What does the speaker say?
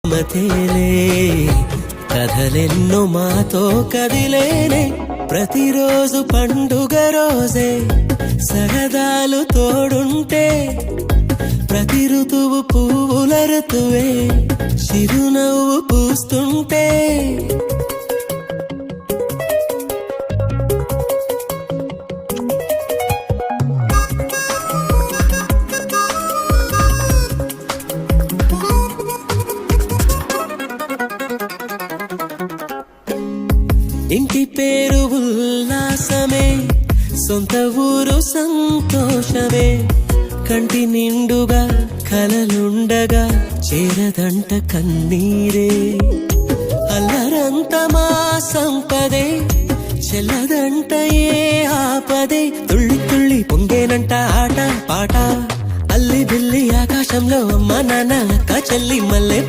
మతేలే కథలెన్నో మాతో కదిలేనే ప్రతిరోజు పండుగ రోజే సరదాలు తోడుంటే ప్రతి ఋతువు పువ్వుల ఋతువే చిరునవ్వు పూస్తుంటే ఇంటి పేరు ఉల్లాసమే సొంత ఊరు సంతోషమే కంటి నిండుగా కలలుండగా చేరదంట కన్నీరే అల్లరంత మా సంపదే చెల్లదంట ఏ ఆపదే తుళ్ళి తుళ్ళి పొంగేనంట ఆట పాట అల్లి బిల్లి ఆకాశంలో అమ్మ నాన్న అక్క చెల్లి మల్లె